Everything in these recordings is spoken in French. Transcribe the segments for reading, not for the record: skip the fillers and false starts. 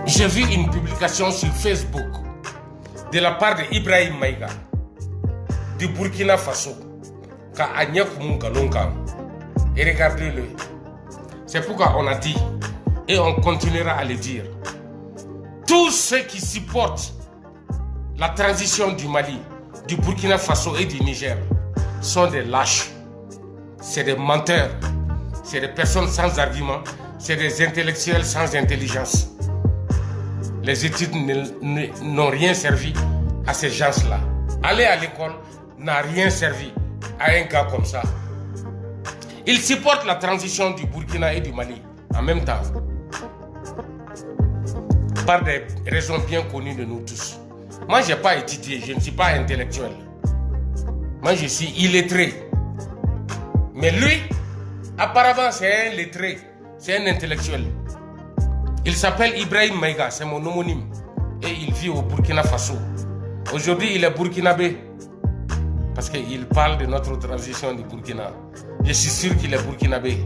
J'ai vu une publication sur Facebook de la part de Ibrahim Maïga du Burkina Faso. Et regardez-le. C'est pourquoi on a dit, et on continuera à le dire, tous ceux qui supportent la transition du Mali, du Burkina Faso et du Niger sont des lâches. C'est des menteurs. C'est des personnes sans argument. C'est des intellectuels sans intelligence. Les études n'ont rien servi à ces gens-là. Aller à l'école n'a rien servi à un gars comme ça. Ils supportent la transition du Burkina et du Mali en même temps. Par des raisons bien connues de nous tous. Moi, je n'ai pas étudié, je ne suis pas intellectuel. Moi, je suis illettré. Mais lui, apparemment, c'est un lettré, c'est un intellectuel. Il s'appelle Ibrahim Maïga, c'est mon homonyme. Et il vit au Burkina Faso. Aujourd'hui, il est burkinabé. Parce qu'il parle de notre transition du Burkina. Je suis sûr qu'il est burkinabé.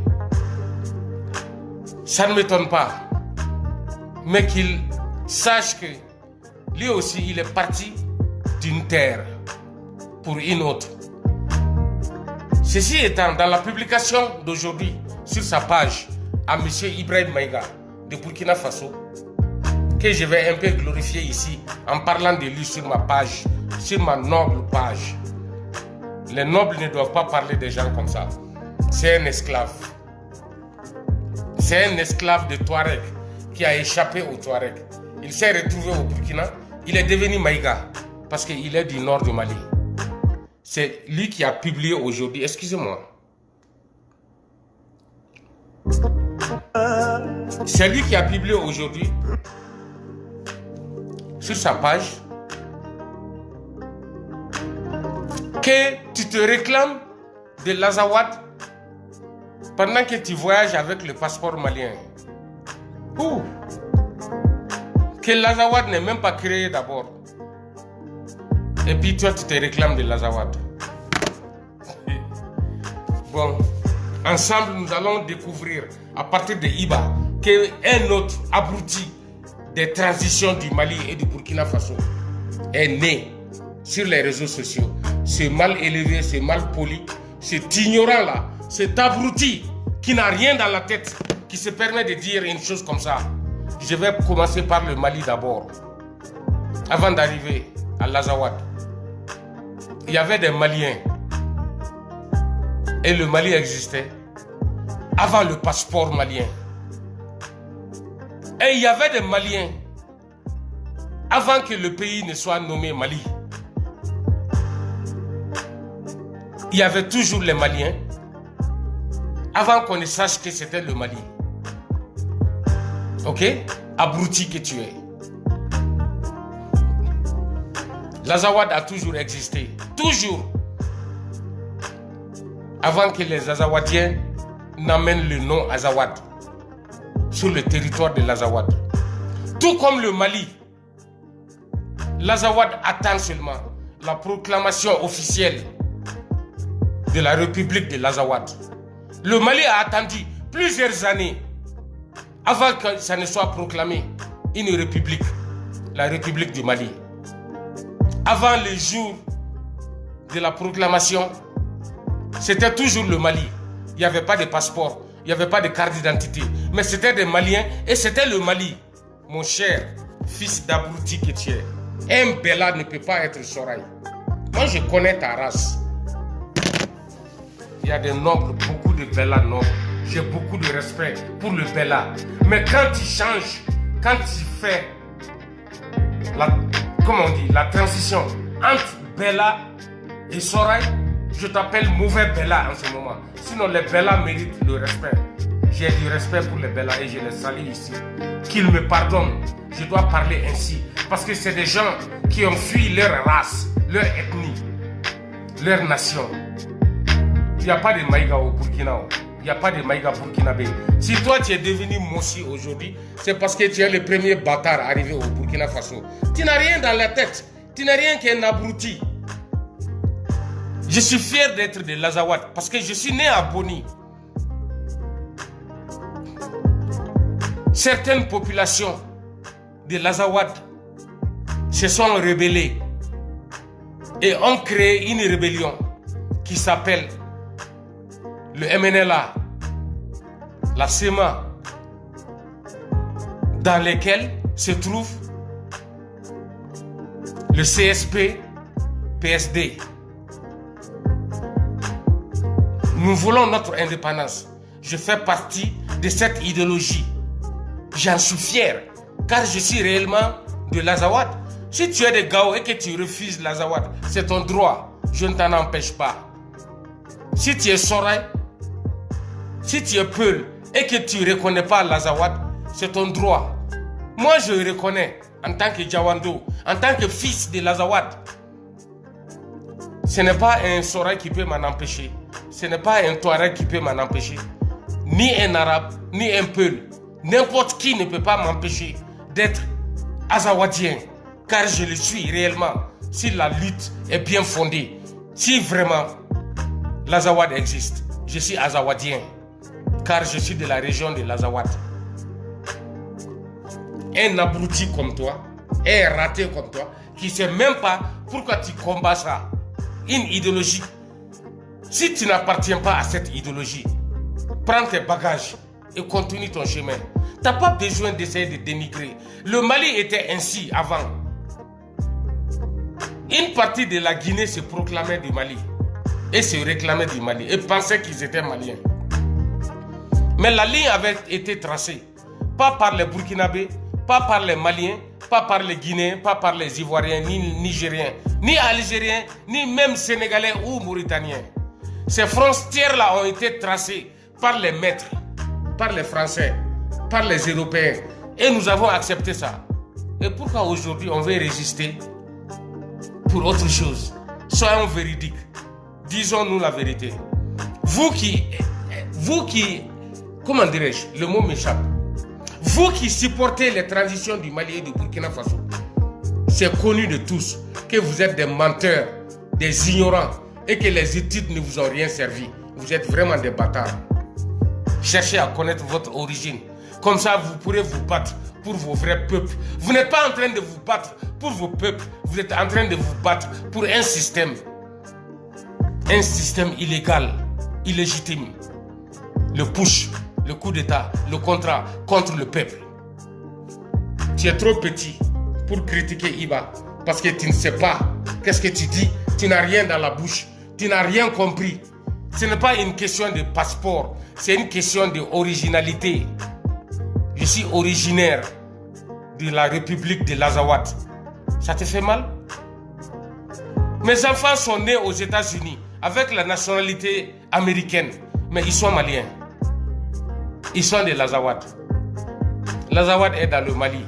Ça ne m'étonne pas. Mais qu'il sache que lui aussi, il est parti d'une terre pour une autre. Ceci étant, dans la publication d'aujourd'hui, sur sa page, à M. Ibrahim Maïga, de Burkina Faso, que je vais un peu glorifier ici, en parlant de lui sur ma page, sur ma noble page. Les nobles ne doivent pas parler des gens comme ça. C'est un esclave. C'est un esclave de Touareg qui a échappé au Touareg. Il s'est retrouvé au Burkina. Il est devenu Maïga parce qu'il est du nord du Mali. C'est lui qui a publié aujourd'hui. Excusez-moi. C'est lui qui a publié aujourd'hui sur sa page que tu te réclames de l'Azawad pendant que tu voyages avec le passeport malien. Ouh. Que l'Azawad n'est même pas créé d'abord. Et puis toi, tu te réclames de l'Azawad. Bon, ensemble, nous allons découvrir, à partir de Iba, qu'un autre abruti des transitions du Mali et du Burkina Faso est né sur les réseaux sociaux. C'est mal élevé, c'est mal poli, cet ignorant-là, cet abruti qui n'a rien dans la tête, qui se permet de dire une chose comme ça. Je vais commencer par le Mali d'abord, avant d'arriver à l'Azawad. Il y avait des Maliens et le Mali existait avant le passeport malien. Et il y avait des Maliens avant que le pays ne soit nommé Mali. Il y avait toujours les Maliens avant qu'on ne sache que c'était le Mali. Ok? Abruti que tu es. L'Azawad a toujours existé. Toujours. Avant que les Azawadiens n'amènent le nom Azawad sur le territoire de l'Azawad. Tout comme le Mali. L'Azawad attend seulement la proclamation officielle de la République de l'Azawad. Le Mali a attendu plusieurs années avant que ça ne soit proclamé une république, la République du Mali. Avant le jour de la proclamation, c'était toujours le Mali. Il n'y avait pas de passeport, il n'y avait pas de carte d'identité, mais c'était des Maliens et c'était le Mali. Mon cher fils d'abruti que tu es, un Bella ne peut pas être Soraï. Moi je connais ta race. Il y a des nobles, beaucoup de Bella nobles. J'ai beaucoup de respect pour le Bella. Mais quand tu changes, quand tu fais la transition entre Bella et Soraï, je t'appelle mauvais Bella en ce moment. Sinon les Bella méritent le respect. J'ai du respect pour les Bella et je les salue ici. Qu'ils me pardonnent. Je dois parler ainsi. Parce que c'est des gens qui ont fui leur race, leur ethnie, leur nation. Il n'y a pas de Maïga au Burkina. Il n'y a pas de Maïga burkinabé. Si toi tu es devenu Mossi aujourd'hui, c'est parce que tu es le premier bâtard arrivé au Burkina Faso. Tu n'as rien dans la tête. Tu n'es rien qu'un abruti. Je suis fier d'être de l'Azawad parce que je suis né à Boni. Certaines populations de l'Azawad se sont rebellés et ont créé une rébellion qui s'appelle le MNLA, la SEMA, dans lesquels se trouve le CSP, PSD. Nous voulons notre indépendance. Je fais partie de cette idéologie. J'en suis fier, car je suis réellement de l'Azawad. Si tu es de Gao et que tu refuses l'Azawad, c'est ton droit. Je ne t'en empêche pas. Si tu es Soraï, si tu es Peul et que tu ne reconnais pas l'Azawad, c'est ton droit. Moi, je reconnais en tant que Djawando, en tant que fils de l'Azawad. Ce n'est pas un Soraï qui peut m'en empêcher. Ce n'est pas un Touareg qui peut m'en empêcher. Ni un Arabe, ni un Peul. N'importe qui ne peut pas m'empêcher d'être Azawadien. Car je le suis réellement. Si la lutte est bien fondée. Si vraiment l'Azawad existe. Je suis Azawadien. Car je suis de la région de l'Azawad. Un abruti comme toi, un raté comme toi, qui ne sait même pas pourquoi tu combats ça. Une idéologie. Si tu n'appartiens pas à cette idéologie, prends tes bagages et continue ton chemin. Tu n'as pas besoin d'essayer de dénigrer. Le Mali était ainsi avant. Une partie de la Guinée se proclamait du Mali et se réclamait du Mali et pensait qu'ils étaient maliens. Mais la ligne avait été tracée, pas par les Burkinabés, pas par les Maliens, pas par les Guinéens, pas par les Ivoiriens, ni Nigériens, ni Algériens, ni même Sénégalais ou Mauritaniens. Ces frontières-là ont été tracées par les maîtres, par les Français, par les Européens. Et nous avons accepté ça. Et pourquoi aujourd'hui on veut résister pour autre chose? Soyons véridiques. Disons-nous la vérité. Vous qui, comment dirais-je, le mot m'échappe. Vous qui supportez les transitions du Mali et du Burkina Faso, c'est connu de tous que vous êtes des menteurs, des ignorants et que les études ne vous ont rien servi. Vous êtes vraiment des bâtards. Cherchez à connaître votre origine. Comme ça, vous pourrez vous battre pour vos vrais peuples. Vous n'êtes pas en train de vous battre pour vos peuples. Vous êtes en train de vous battre pour un système. Un système illégal, illégitime. Le push, le coup d'État, le contrat contre le peuple. Tu es trop petit pour critiquer Iba parce que tu ne sais pas qu'est-ce que tu dis. Tu n'as rien dans la bouche. Tu n'as rien compris. Ce n'est pas une question de passeport. C'est une question d'originalité. Je suis originaire de la République de l'Azawad. Ça te fait mal? Mes enfants sont nés aux États-Unis avec la nationalité américaine. Mais ils sont maliens. Ils sont de l'Azawad. L'Azawad est dans le Mali.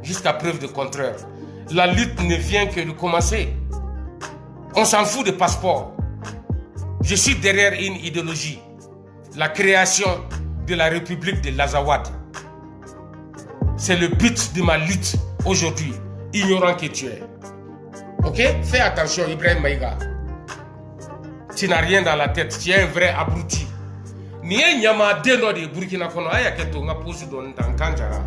Jusqu'à preuve de contraire. La lutte ne vient que de commencer. On s'en fout de passeport. Je suis derrière une idéologie. La création de la République de l'Azawad. C'est le but de ma lutte aujourd'hui, ignorant que tu es. Ok? Fais attention, Ibrahim Maïga. Tu n'as rien dans la tête, tu es un vrai abruti. Ni un yama deno de Burkina Faso, aya keto nga posu don tankanjara.